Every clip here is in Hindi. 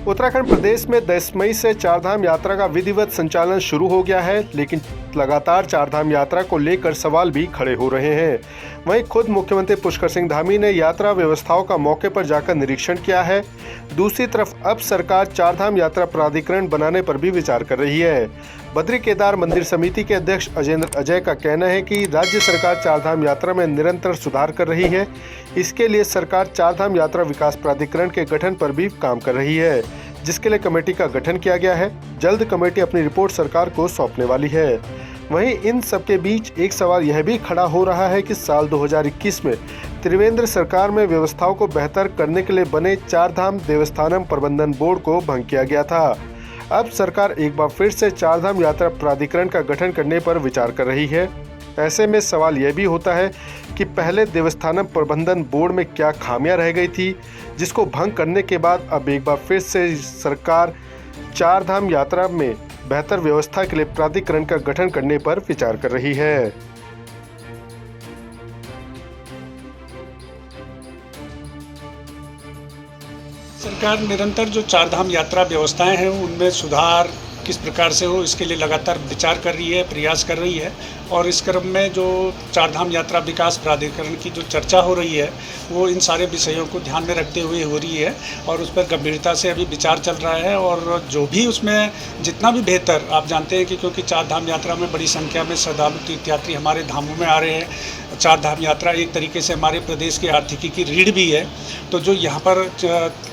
उत्तराखंड प्रदेश में 10 मई से चारधाम यात्रा का विधिवत संचालन शुरू हो गया है, लेकिन लगातार चारधाम यात्रा को लेकर सवाल भी खड़े हो रहे हैं। वहीं खुद मुख्यमंत्री पुष्कर सिंह धामी ने यात्रा व्यवस्थाओं का मौके पर जाकर निरीक्षण किया है। दूसरी तरफ अब सरकार चारधाम यात्रा प्राधिकरण बनाने पर भी विचार कर रही है। बद्री केदार मंदिर समिति के अध्यक्ष अजेंद्र अजय का कहना है कि राज्य सरकार चारधाम यात्रा में निरंतर सुधार कर रही है। इसके लिए सरकार चारधाम यात्रा विकास प्राधिकरण के गठन पर भी काम कर रही है, जिसके लिए कमेटी का गठन किया गया है। जल्द कमेटी अपनी रिपोर्ट सरकार को सौंपने वाली है। वहीं इन सबके बीच एक सवाल यह भी खड़ा हो रहा है कि साल 2021 में त्रिवेंद्र सरकार में व्यवस्थाओं को बेहतर करने के लिए बने चारधाम देवस्थानम प्रबंधन बोर्ड को भंग किया गया था। अब सरकार एक बार फिर से चारधाम यात्रा प्राधिकरण का गठन करने पर विचार कर रही है। ऐसे में सवाल यह भी होता है कि पहले देवस्थानम प्रबंधन बोर्ड में क्या खामियां रह गई थी, जिसको भंग करने के बाद अब एक बार फिर से सरकार चारधाम यात्रा में बेहतर व्यवस्था के लिए प्राधिकरण का गठन करने पर विचार कर रही है। सरकार निरंतर जो चारधाम यात्रा व्यवस्थाएं हैं उनमें सुधार किस प्रकार से हो, इसके लिए लगातार विचार कर रही है, प्रयास कर रही है। और इस क्रम में जो चारधाम यात्रा विकास प्राधिकरण की जो चर्चा हो रही है वो इन सारे विषयों को ध्यान में रखते हुए हो रही है और उस पर गंभीरता से अभी विचार चल रहा है। और जो भी उसमें जितना भी बेहतर, आप जानते हैं कि क्योंकि चारधाम यात्रा में बड़ी संख्या में श्रद्धालु तीर्थयात्री हमारे धामों में आ रहे हैं। चारधाम यात्रा एक तरीके से हमारे प्रदेश की आर्थिकी की रीढ़ भी है। तो जो यहाँ पर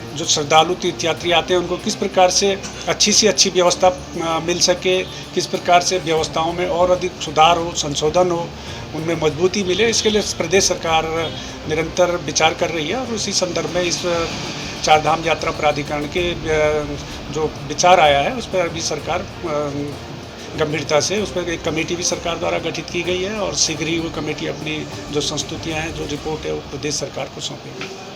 जो श्रद्धालु तीर्थयात्री आते हैं उनको किस प्रकार से अच्छी से अच्छी व्यवस्था मिल सके, किस प्रकार से व्यवस्थाओं में और अधिक सुधार हो, संशोधन हो, उनमें मजबूती मिले, इसके लिए प्रदेश सरकार निरंतर विचार कर रही है। और उसी संदर्भ में इस चारधाम यात्रा प्राधिकरण के जो विचार आया है उस पर अभी सरकार गंभीरता से, उस पर एक कमेटी भी सरकार द्वारा गठित की गई है और शीघ्र ही वो कमेटी अपनी जो संस्तुतियाँ हैं, जो रिपोर्ट है वो प्रदेश सरकार को सौंपेगी।